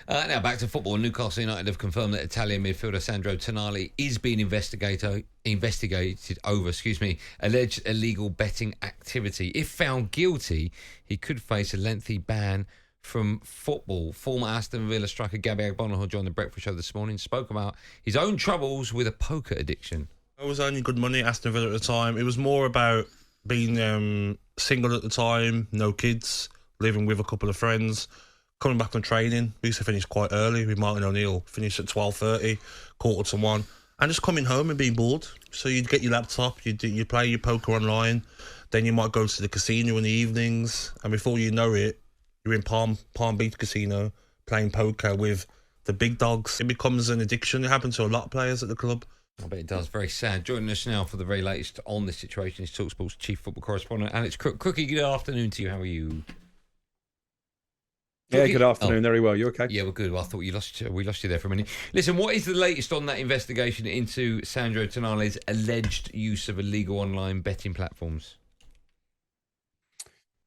Now back to football. Newcastle United have confirmed that Italian midfielder Sandro Tonali is being investigated over, alleged illegal betting activity. If found guilty, he could face a lengthy ban from football. Former Aston Villa striker Gabby Agbonlahor, who joined the Breakfast Show this morning, spoke about his own troubles with a poker addiction. It was only good money at Aston Villa at the time. It was more about being single at the time, no kids, living with a couple of friends, coming back on training. We used to finish quite early with Martin O'Neill, finish at 12:30, 1:45, and just coming home and being bored. So you'd get your laptop, you'd play your poker online, then you might go to the casino in the evenings, and before you know it, you're in Palm Beach Casino playing poker with the big dogs. It becomes an addiction. It happened to a lot of players at the club. I bet it does. Very sad. Joining us now for the very latest on this situation is talkSPORT's chief football correspondent, Alex Crook. Crookie, good afternoon to you. How are you? Yeah, good afternoon. Very well. You okay? Yeah, we're good. Well, I thought we lost you there for a minute. Listen, what is the latest on that investigation into Sandro Tonali's alleged use of illegal online betting platforms?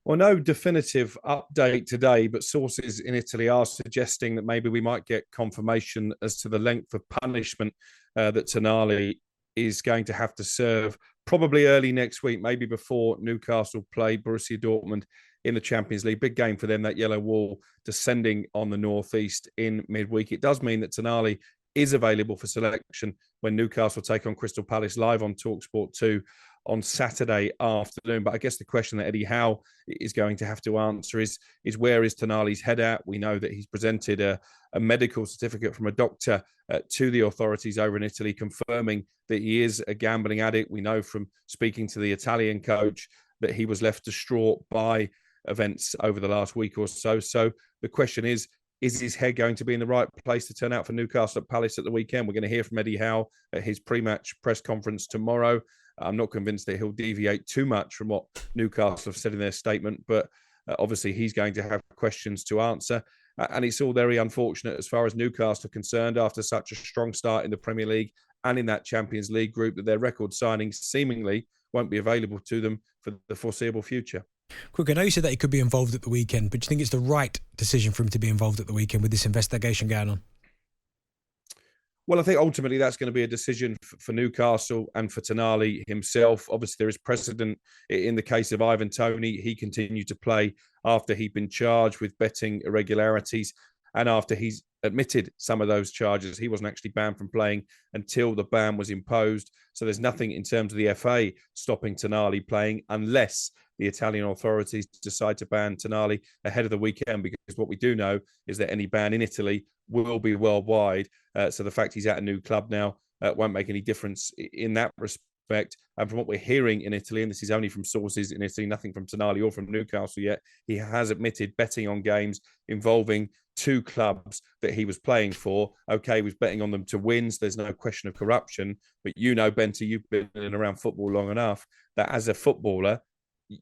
Well, no definitive update today, but sources in Italy are suggesting that maybe we might get confirmation as to the length of punishment that Tonali is going to have to serve, probably early next week, maybe before Newcastle play Borussia Dortmund in the Champions League. Big game for them, that yellow wall descending on the northeast in midweek. It does mean that Tonali is available for selection when Newcastle take on Crystal Palace live on talkSPORT 2 on Saturday afternoon. But I guess the question that Eddie Howe is going to have to answer is where is Tonali's head at? We know that he's presented a medical certificate from a doctor to the authorities over in Italy confirming that he is a gambling addict. We know from speaking to the Italian coach that he was left distraught by events over the last week or so. So the question is his head going to be in the right place to turn out for Newcastle at Palace at the weekend? We're going to hear from Eddie Howe at his pre-match press conference tomorrow. I'm not convinced that he'll deviate too much from what Newcastle have said in their statement, but obviously he's going to have questions to answer. And it's all very unfortunate as far as Newcastle are concerned after such a strong start in the Premier League and in that Champions League group that their record signings seemingly won't be available to them for the foreseeable future. Crook, I know you said that he could be involved at the weekend, but do you think it's the right decision for him to be involved at the weekend with this investigation going on? Well, I think ultimately that's going to be a decision for Newcastle and for Tonali himself. Obviously, there is precedent in the case of Ivan Toney. He continued to play after he'd been charged with betting irregularities and after he's admitted some of those charges. He wasn't actually banned from playing until the ban was imposed. So there's nothing in terms of the FA stopping Tonali playing unless the Italian authorities decide to ban Tonali ahead of the weekend, because what we do know is that any ban in Italy will be worldwide. So the fact he's at a new club now won't make any difference in that respect. And from what we're hearing in Italy, and this is only from sources in Italy, nothing from Tonali or from Newcastle yet, he has admitted betting on games involving two clubs that he was playing for. Okay, he was betting on them to win, so there's no question of corruption. But you know, Benta, you've been in and around football long enough that as a footballer,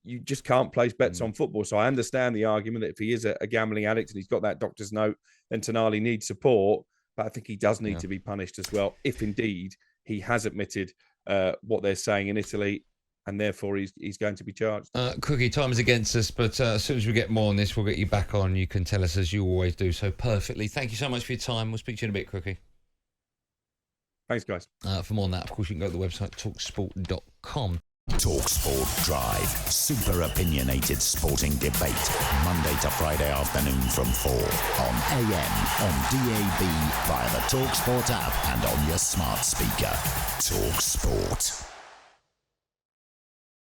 you just can't place bets on football. So I understand the argument that if he is a gambling addict and he's got that doctor's note, then Tonali needs support. But I think he does need to be punished as well, if indeed he has admitted what they're saying in Italy, and therefore he's going to be charged. Crookie, time is against us, but as soon as we get more on this, we'll get you back on. You can tell us as you always do so perfectly. Thank you so much for your time. We'll speak to you in a bit, Crookie. Thanks, guys. For more on that, of course, you can go to the website talksport.com. talkSPORT Drive. Super opinionated sporting debate. Monday to Friday afternoon from 4 on AM, on DAB, via the talkSPORT app and on your smart speaker. talkSPORT.